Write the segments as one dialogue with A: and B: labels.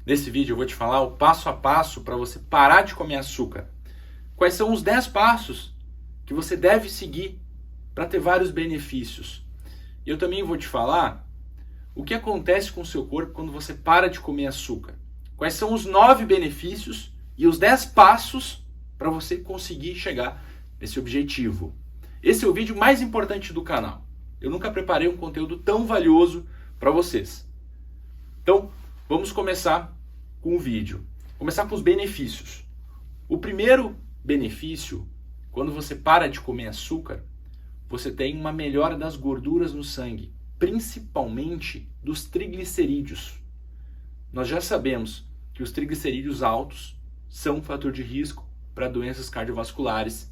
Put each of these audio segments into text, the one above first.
A: Nesse vídeo eu vou te falar o passo a passo para você parar de comer açúcar. Quais são os 10 passos que você deve seguir para ter vários benefícios. E eu também vou te falar o que acontece com o seu corpo quando você para de comer açúcar. Quais são os 9 benefícios e os 10 passos para você conseguir chegar nesse objetivo. Esse é o vídeo mais importante do canal. Eu nunca preparei um conteúdo tão valioso para vocês. Então, vamos começar com o vídeo. Começar com os benefícios. O primeiro benefício, quando você para de comer açúcar, você tem uma melhora das gorduras no sangue, principalmente dos triglicerídeos. Nós já sabemos que os triglicerídeos altos são um fator de risco para doenças cardiovasculares.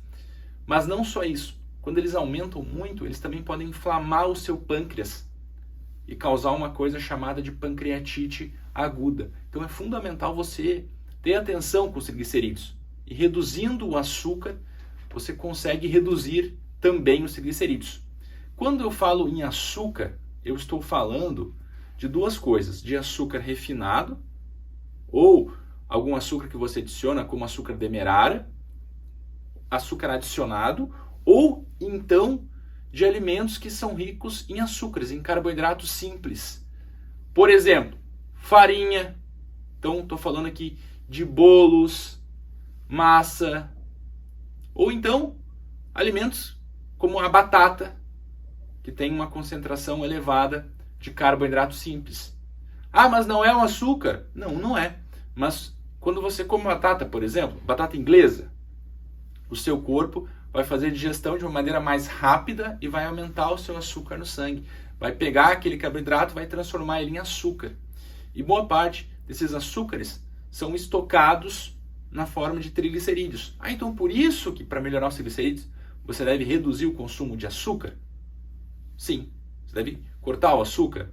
A: Mas não só isso. Quando eles aumentam muito, eles também podem inflamar o seu pâncreas e causar uma coisa chamada de pancreatite aguda. Então é fundamental você ter atenção com os triglicerídeos. E reduzindo o açúcar, você consegue reduzir também os triglicerídeos. Quando eu falo em açúcar, eu estou falando de duas coisas. De açúcar refinado, ou algum açúcar que você adiciona, como açúcar demerara, açúcar adicionado, ou então de alimentos que são ricos em açúcares, em carboidratos simples. Por exemplo, farinha. Então, estou falando aqui de bolos, massa, ou então alimentos como a batata, que tem uma concentração elevada de carboidrato simples. Ah, mas não é um açúcar? Não, não é. Mas quando você come batata, por exemplo, batata inglesa, o seu corpo vai fazer a digestão de uma maneira mais rápida e vai aumentar o seu açúcar no sangue. Vai pegar aquele carboidrato e vai transformar ele em açúcar. E boa parte desses açúcares são estocados na forma de triglicerídeos. Ah, então por isso que para melhorar os triglicerídeos você deve reduzir o consumo de açúcar? Sim, você deve cortar o açúcar.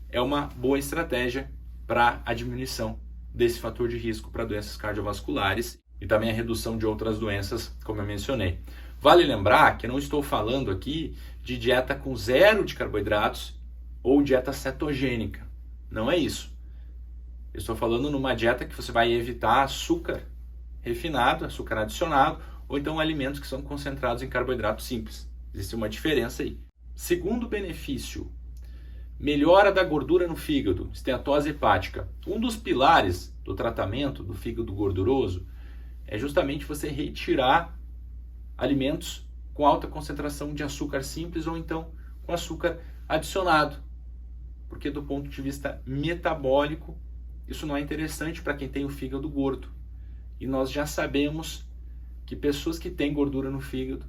A: É uma boa estratégia para a diminuição desse fator de risco para doenças cardiovasculares e também a redução de outras doenças, como eu mencionei. Vale lembrar que eu não estou falando aqui de dieta com zero de carboidratos ou dieta cetogênica. Não é isso. Eu estou falando numa dieta que você vai evitar açúcar refinado, açúcar adicionado, ou então alimentos que são concentrados em carboidratos simples. Existe uma diferença aí. Segundo benefício, melhora da gordura no fígado, esteatose hepática. Um dos pilares do tratamento do fígado gorduroso é justamente você retirar alimentos com alta concentração de açúcar simples ou então com açúcar adicionado. Porque do ponto de vista metabólico, isso não é interessante para quem tem o fígado gordo. E nós já sabemos que pessoas que têm gordura no fígado,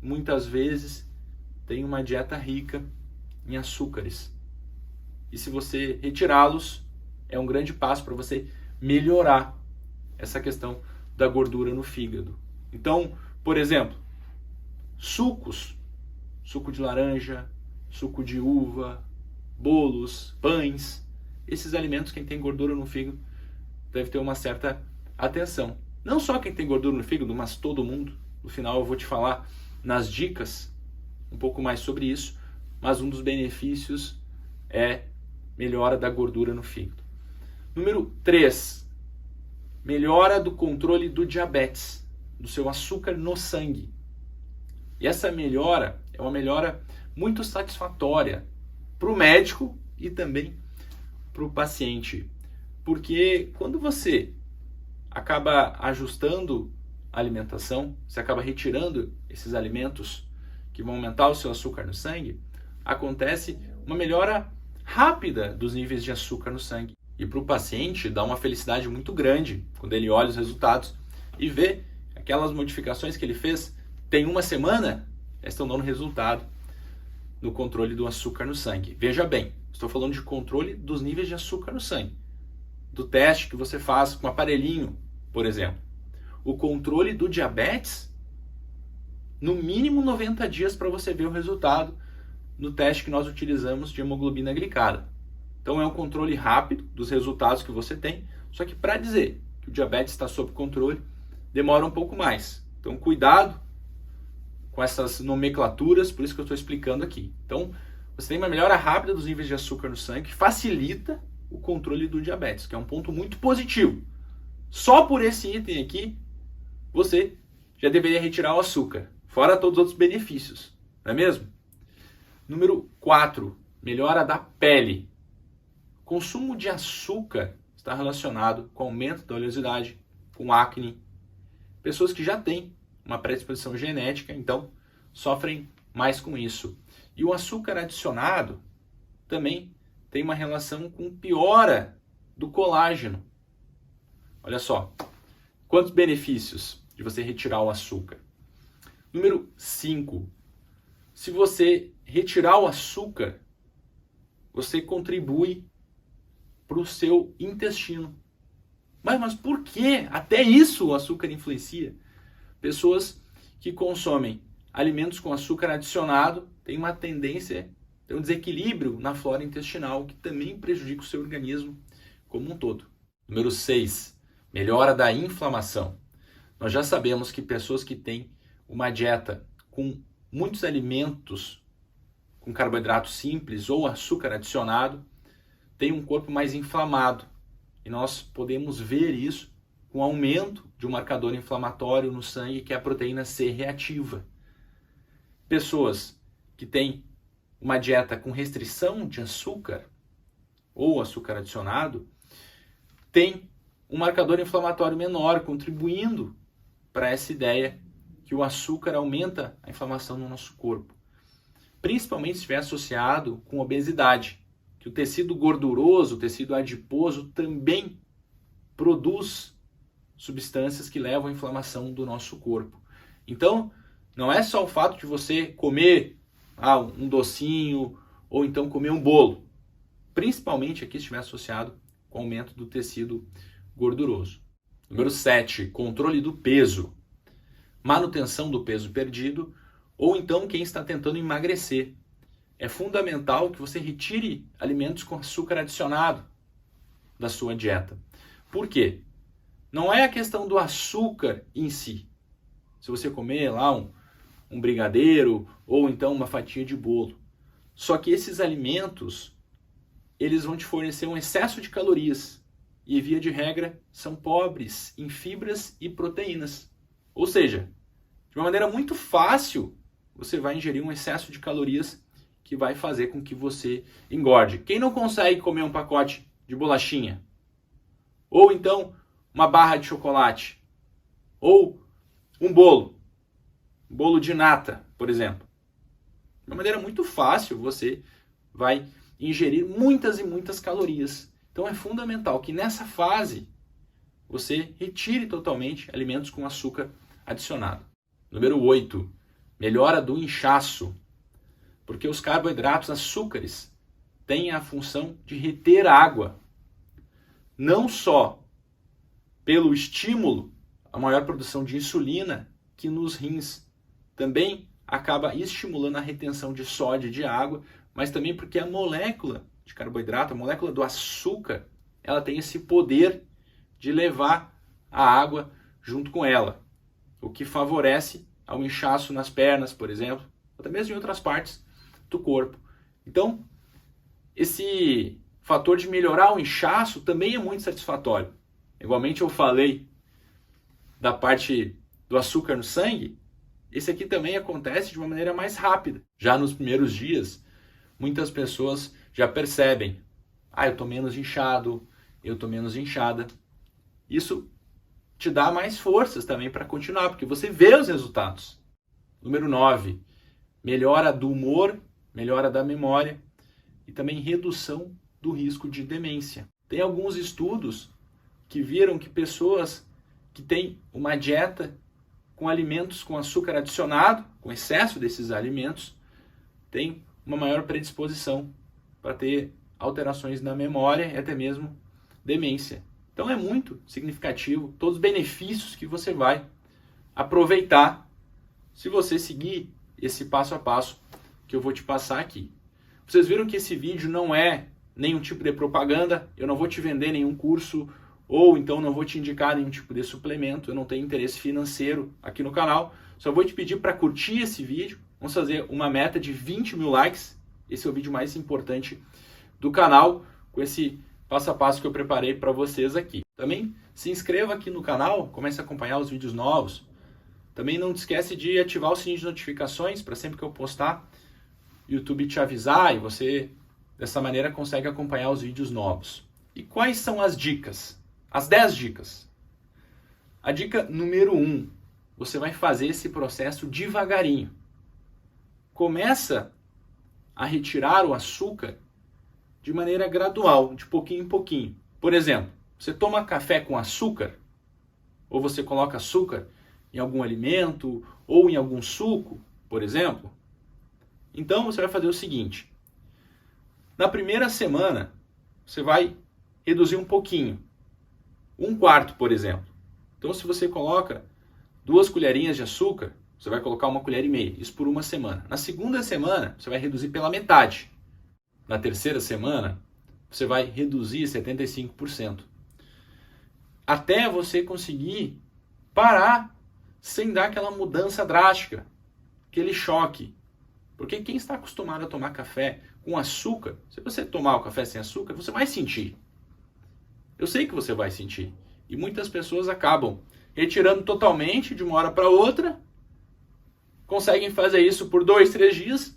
A: muitas vezes, têm uma dieta rica em açúcares. E se você retirá-los, é um grande passo para você melhorar essa questão da gordura no fígado. Então, por exemplo, sucos, suco de laranja, suco de uva, bolos, pães, esses alimentos, quem tem gordura no fígado deve ter uma certa atenção. Não só quem tem gordura no fígado, mas todo mundo. No final eu vou te falar nas dicas um pouco mais sobre isso, mas um dos benefícios é melhora da gordura no fígado. Número 3, melhora do controle do diabetes, do seu açúcar no sangue. E essa melhora é uma melhora muito satisfatória para o médico e também para o paciente. Porque quando você acaba ajustando a alimentação, você acaba retirando esses alimentos que vão aumentar o seu açúcar no sangue, acontece uma melhora rápida dos níveis de açúcar no sangue. E para o paciente dá uma felicidade muito grande quando ele olha os resultados e vê aquelas modificações que ele fez tem uma semana, estão dando resultado no controle do açúcar no sangue. Veja bem, estou falando de controle dos níveis de açúcar no sangue. Do teste que você faz com um aparelhinho, por exemplo. O controle do diabetes, no mínimo 90 dias para você ver o resultado no teste que nós utilizamos de hemoglobina glicada. Então é um controle rápido dos resultados que você tem, só que para dizer que o diabetes está sob controle, demora um pouco mais. Então cuidado com essas nomenclaturas, por isso que eu estou explicando aqui. Então você tem uma melhora rápida dos níveis de açúcar no sangue, que facilita o controle do diabetes, que é um ponto muito positivo. Só por esse item aqui, você já deveria retirar o açúcar, fora todos os outros benefícios, não é mesmo? Número 4, melhora da pele. O consumo de açúcar está relacionado com aumento da oleosidade, com acne. Pessoas que já têm uma predisposição genética, então, sofrem mais com isso. E o açúcar adicionado também tem uma relação com piora do colágeno. Olha só, quantos benefícios de você retirar o açúcar. Número 5, se você retirar o açúcar, você contribui para o seu intestino. Mas por que? Até isso o açúcar influencia. Pessoas que consomem alimentos com açúcar adicionado têm uma tendência, tem um desequilíbrio na flora intestinal que também prejudica o seu organismo como um todo. Número 6, melhora da inflamação. Nós já sabemos que pessoas que têm uma dieta com muitos alimentos com carboidrato simples ou açúcar adicionado têm um corpo mais inflamado. E nós podemos ver isso com o aumento de um marcador inflamatório no sangue, que é a proteína C reativa. Pessoas que têm uma dieta com restrição de açúcar ou açúcar adicionado têm um marcador inflamatório menor, contribuindo para essa ideia que o açúcar aumenta a inflamação no nosso corpo. Principalmente se estiver associado com obesidade, que o tecido gorduroso, o tecido adiposo também produz substâncias que levam à inflamação do nosso corpo. Então, não é só o fato de você comer um docinho ou então comer um bolo. Principalmente aqui se estiver associado com o aumento do tecido gorduroso. Número 7, controle do peso. Manutenção do peso perdido ou então quem está tentando emagrecer. É fundamental que você retire alimentos com açúcar adicionado da sua dieta. Por quê? Não é a questão do açúcar em si. Se você comer lá um brigadeiro ou então uma fatia de bolo. Só que esses alimentos, eles vão te fornecer um excesso de calorias. E via de regra, são pobres em fibras e proteínas. Ou seja, de uma maneira muito fácil, você vai ingerir um excesso de calorias que vai fazer com que você engorde. Quem não consegue comer um pacote de bolachinha? Ou então uma barra de chocolate? Ou um bolo de nata, por exemplo. De uma maneira muito fácil, você vai ingerir muitas e muitas calorias. Então é fundamental que nessa fase você retire totalmente alimentos com açúcar adicionado. Número 8, melhora do inchaço. Porque os carboidratos, açúcares, têm a função de reter água. Não só pelo estímulo, a maior produção de insulina, que nos rins também acaba estimulando a retenção de sódio e de água, mas também porque a molécula de carboidrato, a molécula do açúcar, ela tem esse poder de levar a água junto com ela, o que favorece ao inchaço nas pernas, por exemplo, ou até mesmo em outras partes do corpo. Então, esse fator de melhorar o inchaço também é muito satisfatório. Igualmente eu falei da parte do açúcar no sangue, esse aqui também acontece de uma maneira mais rápida. Já nos primeiros dias, muitas pessoas já percebem, eu estou menos inchado, eu estou menos inchada. Isso te dá mais forças também para continuar, porque você vê os resultados. Número 9, melhora do humor, melhora da memória e também redução do risco de demência. Tem alguns estudos que viram que pessoas que têm uma dieta com alimentos com açúcar adicionado, com excesso desses alimentos, têm uma maior predisposição para ter alterações na memória e até mesmo demência. Então é muito significativo todos os benefícios que você vai aproveitar se você seguir esse passo a passo que eu vou te passar aqui. Vocês viram que esse vídeo não é nenhum tipo de propaganda, eu não vou te vender nenhum curso ou então não vou te indicar nenhum tipo de suplemento, eu não tenho interesse financeiro aqui no canal, só vou te pedir para curtir esse vídeo, vamos fazer uma meta de 20 mil likes, esse é o vídeo mais importante do canal, com esse passo a passo que eu preparei para vocês aqui. Também se inscreva aqui no canal, comece a acompanhar os vídeos novos. Também não te esquece de ativar o sininho de notificações para sempre que eu postar, o YouTube te avisar e você, dessa maneira, consegue acompanhar os vídeos novos. E quais são as dicas? As 10 dicas. A dica número 1, você vai fazer esse processo devagarinho. Começa a retirar o açúcar de maneira gradual, de pouquinho em pouquinho. Por exemplo, você toma café com açúcar, ou você coloca açúcar em algum alimento, ou em algum suco, por exemplo. Então você vai fazer o seguinte, na primeira semana, você vai reduzir um pouquinho, 1/4, por exemplo. Então se você coloca 2 colherinhas de açúcar, você vai colocar 1,5 colheres, isso por uma semana. Na segunda semana, você vai reduzir pela metade. Na terceira semana, você vai reduzir 75%. Até você conseguir parar sem dar aquela mudança drástica, aquele choque. Porque quem está acostumado a tomar café com açúcar, se você tomar o café sem açúcar, você vai sentir. Eu sei que você vai sentir. E muitas pessoas acabam retirando totalmente de uma hora para outra, conseguem fazer isso por 2, 3 dias,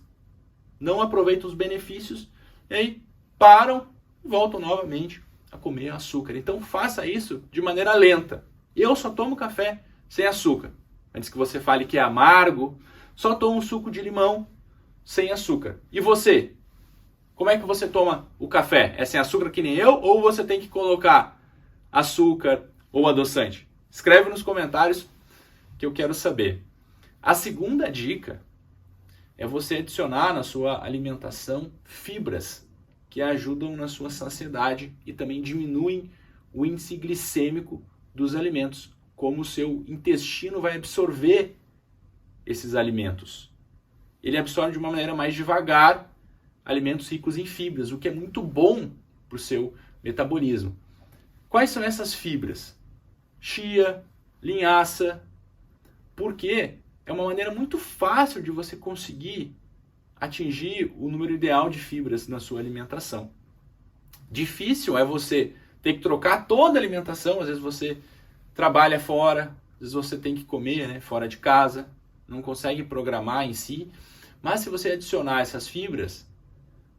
A: não aproveitam os benefícios, e aí param e voltam novamente a comer açúcar. Então faça isso de maneira lenta. Eu só tomo café sem açúcar. Antes que você fale que é amargo, só tomo um suco de limão sem açúcar. E você? Como é que você toma o café? É sem açúcar que nem eu? Ou você tem que colocar açúcar ou adoçante? Escreve nos comentários que eu quero saber. A segunda dica é você adicionar na sua alimentação fibras que ajudam na sua saciedade e também diminuem o índice glicêmico dos alimentos, como o seu intestino vai absorver esses alimentos. Ele absorve de uma maneira mais devagar alimentos ricos em fibras, o que é muito bom para o seu metabolismo. Quais são essas fibras? Chia, linhaça, porque é uma maneira muito fácil de você conseguir atingir o número ideal de fibras na sua alimentação. Difícil é você ter que trocar toda a alimentação, às vezes você trabalha fora, às vezes você tem que comer, né, fora de casa, não consegue programar em si, mas se você adicionar essas fibras,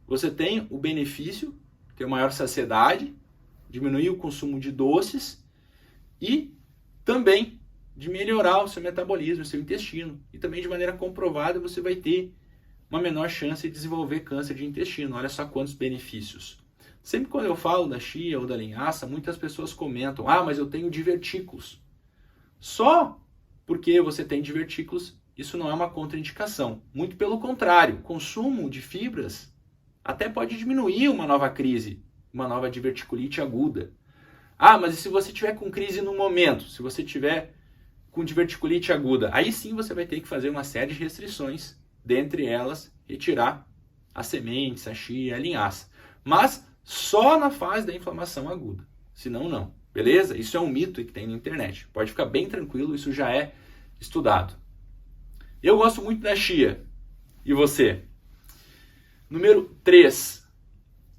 A: você tem o benefício, ter maior saciedade, diminuir o consumo de doces e também de melhorar o seu metabolismo, o seu intestino. E também de maneira comprovada você vai ter uma menor chance de desenvolver câncer de intestino. Olha só quantos benefícios. Sempre quando eu falo da chia ou da linhaça, muitas pessoas comentam, mas eu tenho divertículos. Só porque você tem divertículos, isso não é uma contraindicação. Muito pelo contrário, consumo de fibras até pode diminuir uma nova crise, uma nova diverticulite aguda. Mas e se você tiver com crise no momento, se você tiver com diverticulite aguda, aí sim você vai ter que fazer uma série de restrições, dentre elas, retirar as sementes, a chia, a linhaça. Mas só na fase da inflamação aguda, senão não. Beleza? Isso é um mito que tem na internet. Pode ficar bem tranquilo, isso já é estudado. Eu gosto muito da chia. E você? Número 3.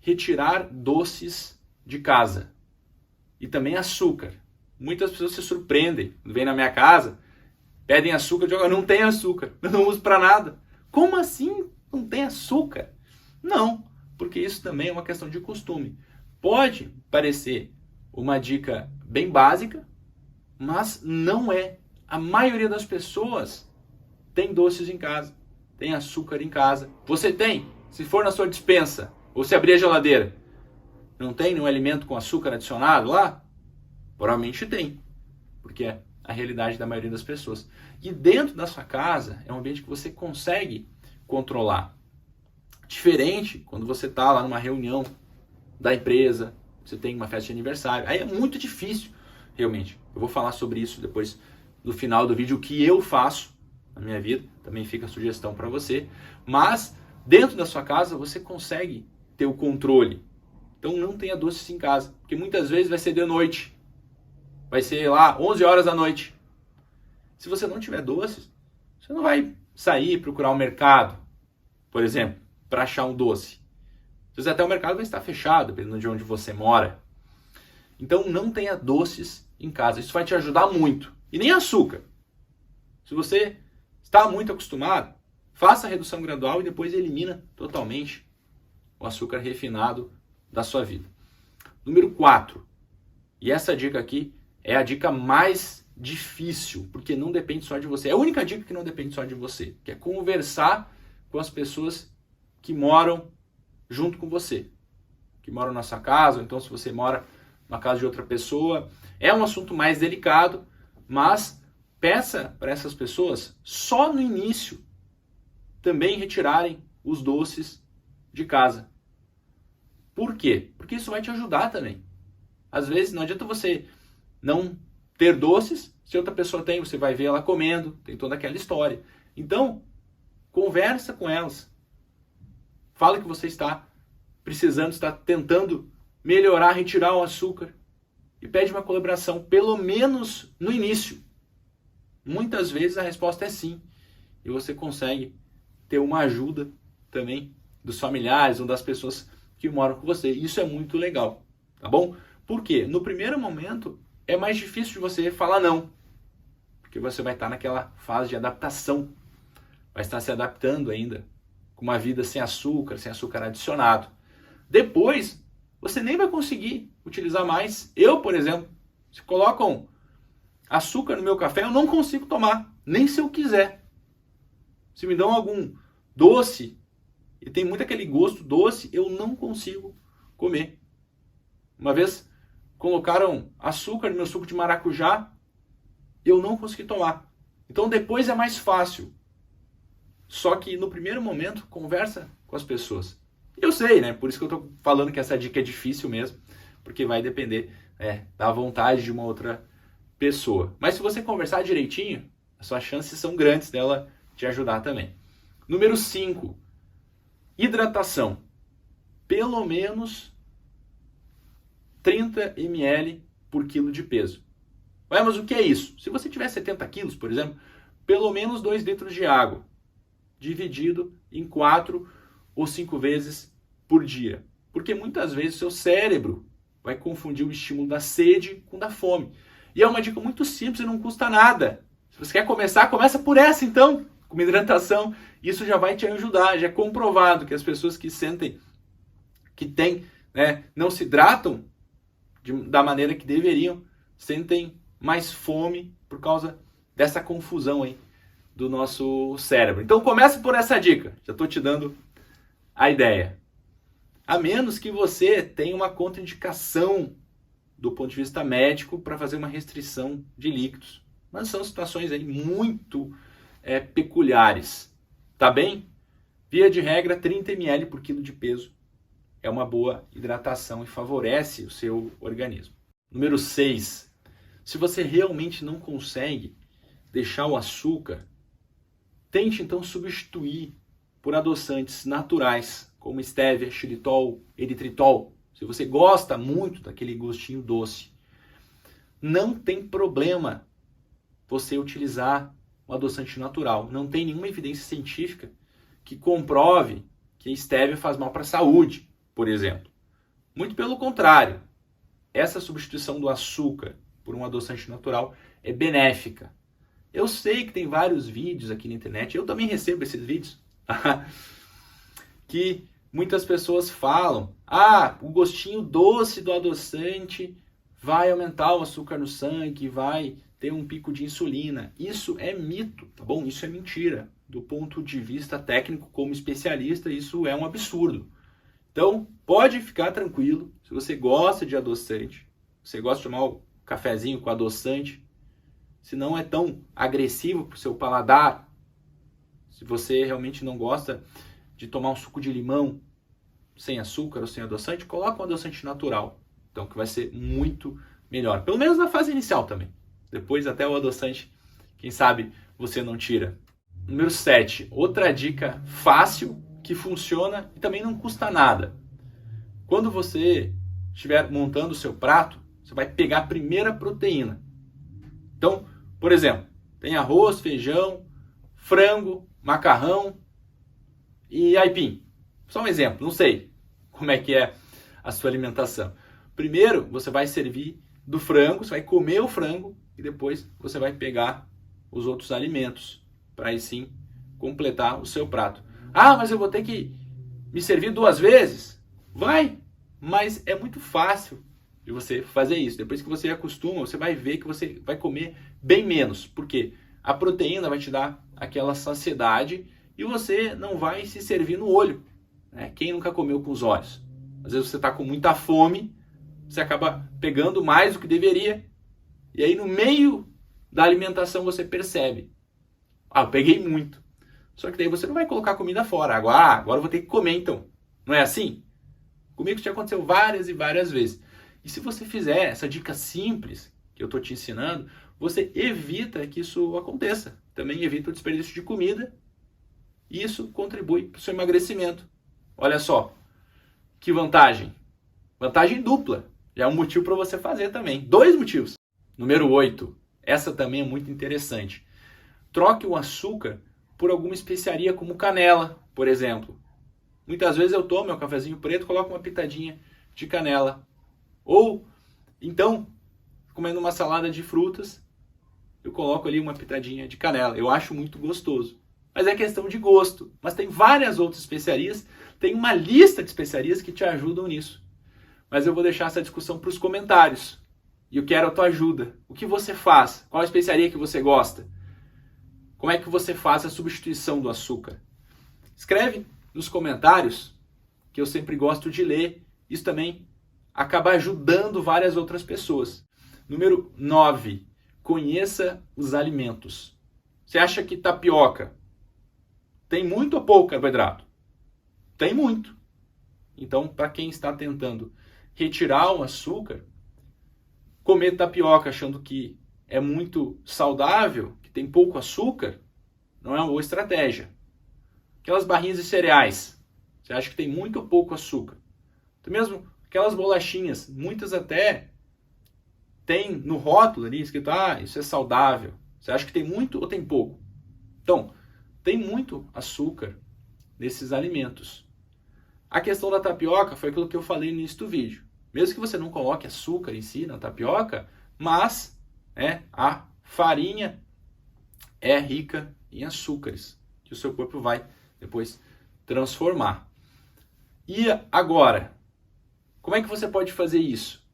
A: Retirar doces de casa. E também açúcar. Muitas pessoas se surpreendem. Vêm na minha casa, pedem açúcar, eu digo, não tem açúcar, eu não uso para nada. Como assim não tem açúcar? Não, porque isso também é uma questão de costume. Pode parecer uma dica bem básica, mas não é. A maioria das pessoas tem doces em casa, tem açúcar em casa. Você tem? Se for na sua despensa, ou se abrir a geladeira, não tem nenhum alimento com açúcar adicionado lá? Provavelmente tem, porque é a realidade da maioria das pessoas. E dentro da sua casa é um ambiente que você consegue controlar. Diferente quando você está lá numa reunião da empresa, você tem uma festa de aniversário. Aí é muito difícil, realmente. Eu vou falar sobre isso depois no final do vídeo, o que eu faço na minha vida. Também fica a sugestão para você. Mas dentro da sua casa você consegue ter o controle. Então não tenha doces em casa, porque muitas vezes vai ser de noite. Vai ser lá 11 horas da noite. Se você não tiver doces, você não vai sair procurar um mercado, por exemplo, para achar um doce. Às vezes até o mercado vai estar fechado, dependendo de onde você mora. Então não tenha doces em casa. Isso vai te ajudar muito. E nem açúcar. Se você está muito acostumado, faça a redução gradual e depois elimina totalmente o açúcar refinado da sua vida. Número 4. E essa dica aqui é a dica mais difícil, porque não depende só de você. É a única dica que não depende só de você, que é conversar com as pessoas que moram junto com você, que moram na sua casa, ou então se você mora na casa de outra pessoa. É um assunto mais delicado, mas peça para essas pessoas só no início também retirarem os doces de casa. Por quê? Porque isso vai te ajudar também. Às vezes não adianta você não ter doces, se outra pessoa tem, você vai ver ela comendo, tem toda aquela história. Então, conversa com elas. Fala que você está precisando, está tentando melhorar, retirar o açúcar. E pede uma colaboração, pelo menos no início. Muitas vezes a resposta é sim. E você consegue ter uma ajuda também dos familiares ou das pessoas que moram com você. Isso é muito legal, tá bom? Por quê? No primeiro momento é mais difícil de você falar não. Porque você vai estar naquela fase de adaptação. Vai estar se adaptando ainda com uma vida sem açúcar adicionado. Depois, você nem vai conseguir utilizar mais. Eu, por exemplo, se colocam açúcar no meu café, eu não consigo tomar, nem se eu quiser. Se me dão algum doce, e tem muito aquele gosto doce, eu não consigo comer. Uma vez colocaram açúcar no meu suco de maracujá, eu não consegui tomar. Então depois é mais fácil. Só que no primeiro momento, conversa com as pessoas. Eu sei, né? Por isso que eu tô falando que essa dica é difícil mesmo, porque vai depender da vontade de uma outra pessoa. Mas se você conversar direitinho, as suas chances são grandes dela te ajudar também. Número 5. Hidratação. Pelo menos 30 ml por quilo de peso. Ué, mas o que é isso? Se você tiver 70 quilos, por exemplo, pelo menos 2 litros de água, dividido em 4 ou 5 vezes por dia. Porque muitas vezes o seu cérebro vai confundir o estímulo da sede com da fome. E é uma dica muito simples e não custa nada. Se você quer começar, começa por essa então, com uma hidratação. Isso já vai te ajudar. Já é comprovado que as pessoas que sentem que não se hidratam da maneira que deveriam, sentem mais fome por causa dessa confusão aí do nosso cérebro. Então comece por essa dica. Já estou te dando a ideia. A menos que você tenha uma contraindicação do ponto de vista médico para fazer uma restrição de líquidos. Mas são situações aí muito peculiares. Tá bem? Via de regra, 30 ml por quilo de peso é uma boa hidratação e favorece o seu organismo. Número 6. Se você realmente não consegue deixar o açúcar, tente então substituir por adoçantes naturais, como estévia, xilitol, eritritol. Se você gosta muito daquele gostinho doce, não tem problema você utilizar um adoçante natural. Não tem nenhuma evidência científica que comprove que a estévia faz mal para a saúde, por exemplo. Muito pelo contrário, essa substituição do açúcar por um adoçante natural é benéfica. Eu sei que tem vários vídeos aqui na internet, eu também recebo esses vídeos, que muitas pessoas falam, o gostinho doce do adoçante vai aumentar o açúcar no sangue, vai ter um pico de insulina. Isso é mito, tá bom? Isso é mentira. Do ponto de vista técnico, como especialista, isso é um absurdo. Então, pode ficar tranquilo, se você gosta de adoçante, você gosta de tomar um cafezinho com adoçante, se não é tão agressivo para o seu paladar, se você realmente não gosta de tomar um suco de limão sem açúcar ou sem adoçante, coloca um adoçante natural. Então, que vai ser muito melhor. Pelo menos na fase inicial também. Depois até o adoçante, quem sabe você não tira. Número 7. Outra dica fácil, que funciona e também não custa nada. Quando você estiver montando o seu prato, você vai pegar a primeira proteína. Então, por exemplo, tem arroz, feijão, frango, macarrão e aipim. Só um exemplo, não sei como é que é a sua alimentação. Primeiro, você vai servir do frango, você vai comer o frango e depois você vai pegar os outros alimentos para aí sim completar o seu prato. Ah, mas eu vou ter que me servir 2 vezes? Vai, mas é muito fácil de você fazer isso. Depois que você acostuma, você vai ver que você vai comer bem menos. Por quê? A proteína vai te dar aquela saciedade e você não vai se servir no olho. Né? Quem nunca comeu com os olhos? Às vezes você está com muita fome, você acaba pegando mais do que deveria, e aí no meio da alimentação você percebe, eu peguei muito. Só que daí você não vai colocar comida fora. Agora eu vou ter que comer então. Não é assim? Comigo isso já aconteceu várias e várias vezes. E se você fizer essa dica simples que eu estou te ensinando, você evita que isso aconteça. Também evita o desperdício de comida. E isso contribui para o seu emagrecimento. Olha só, que vantagem. Vantagem dupla. Já é um motivo para você fazer também. 2 motivos. Número 8. Essa também é muito interessante. Troque o açúcar por alguma especiaria como canela, por exemplo. Muitas vezes eu tomo meu cafezinho preto, coloco uma pitadinha de canela. Ou, então, comendo uma salada de frutas, eu coloco ali uma pitadinha de canela. Eu acho muito gostoso. Mas é questão de gosto. Mas tem várias outras especiarias, tem uma lista de especiarias que te ajudam nisso. Mas eu vou deixar essa discussão para os comentários. E eu quero a tua ajuda. O que você faz? Qual a especiaria que você gosta? Como é que você faz a substituição do açúcar? Escreve nos comentários, que eu sempre gosto de ler. Isso também acaba ajudando várias outras pessoas. Número 9. Conheça os alimentos. Você acha que tapioca tem muito ou pouco carboidrato? Tem muito. Então, para quem está tentando retirar o açúcar, comer tapioca achando que é muito saudável, que tem pouco açúcar, não é uma boa estratégia. Aquelas barrinhas de cereais, você acha que tem muito ou pouco açúcar? Até mesmo aquelas bolachinhas, muitas até tem no rótulo ali escrito, isso é saudável. Você acha que tem muito ou tem pouco? Então, tem muito açúcar nesses alimentos. A questão da tapioca foi aquilo que eu falei no início do vídeo. Mesmo que você não coloque açúcar em si na tapioca, mas a farinha é rica em açúcares, que o seu corpo vai depois transformar. E agora, como é que você pode fazer isso?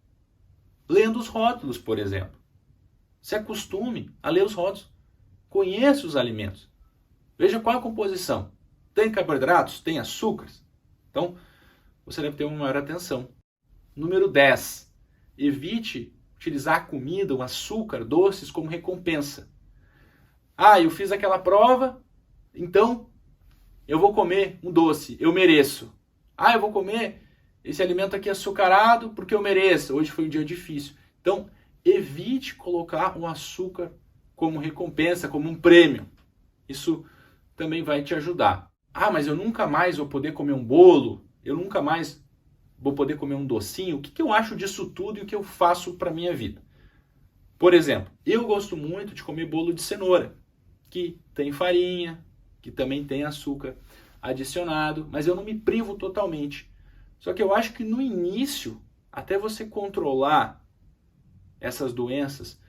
A: Lendo os rótulos, por exemplo. Se acostume a ler os rótulos. Conheça os alimentos. Veja qual a composição. Tem carboidratos? Tem açúcares? Então, você deve ter uma maior atenção. Número 10. Evite utilizar a comida, o açúcar, doces como recompensa. Eu fiz aquela prova, então eu vou comer um doce, eu mereço. Eu vou comer esse alimento aqui açucarado porque eu mereço. Hoje foi um dia difícil. Então, evite colocar o açúcar como recompensa, como um prêmio. Isso também vai te ajudar. Mas eu nunca mais vou poder comer um bolo, eu nunca mais vou poder comer um docinho. O que eu acho disso tudo e o que eu faço para a minha vida? Por exemplo, eu gosto muito de comer bolo de cenoura, que tem farinha, que também tem açúcar adicionado, mas eu não me privo totalmente. Só que eu acho que no início, até você controlar essas doenças,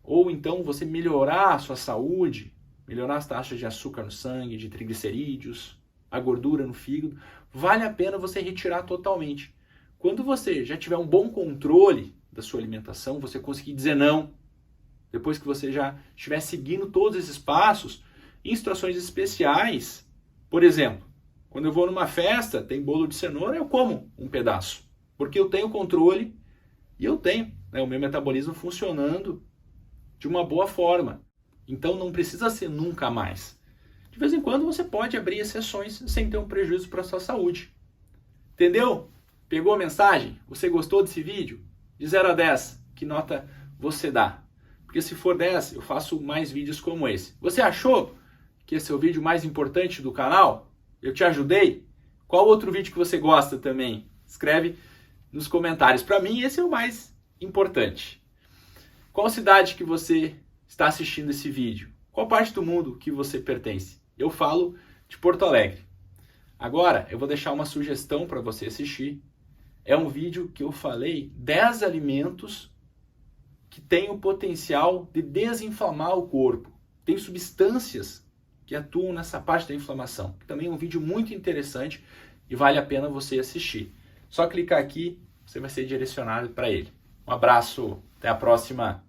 A: ou então você melhorar a sua saúde, melhorar as taxas de açúcar no sangue, de triglicerídeos, a gordura no fígado, vale a pena você retirar totalmente. Quando você já tiver um bom controle da sua alimentação, você conseguir dizer não, depois que você já estiver seguindo todos esses passos, em situações especiais, por exemplo, quando eu vou numa festa, tem bolo de cenoura, eu como um pedaço, porque eu tenho controle e eu tenho o meu metabolismo funcionando de uma boa forma. Então não precisa ser nunca mais. De vez em quando você pode abrir exceções sem ter um prejuízo para a sua saúde. Entendeu? Pegou a mensagem? Você gostou desse vídeo? De 0 a 10, que nota você dá? Porque se for 10, eu faço mais vídeos como esse. Você achou que esse é o vídeo mais importante do canal? Eu te ajudei? Qual outro vídeo que você gosta também? Escreve nos comentários. Para mim, esse é o mais importante. Qual cidade que você está assistindo esse vídeo? Qual parte do mundo que você pertence? Eu falo de Porto Alegre. Agora, eu vou deixar uma sugestão para você assistir. É um vídeo que eu falei 10 alimentos que têm o potencial de desinflamar o corpo. Tem substâncias que atuam nessa parte da inflamação. Também é um vídeo muito interessante e vale a pena você assistir. Só clicar aqui, você vai ser direcionado para ele. Um abraço, até a próxima!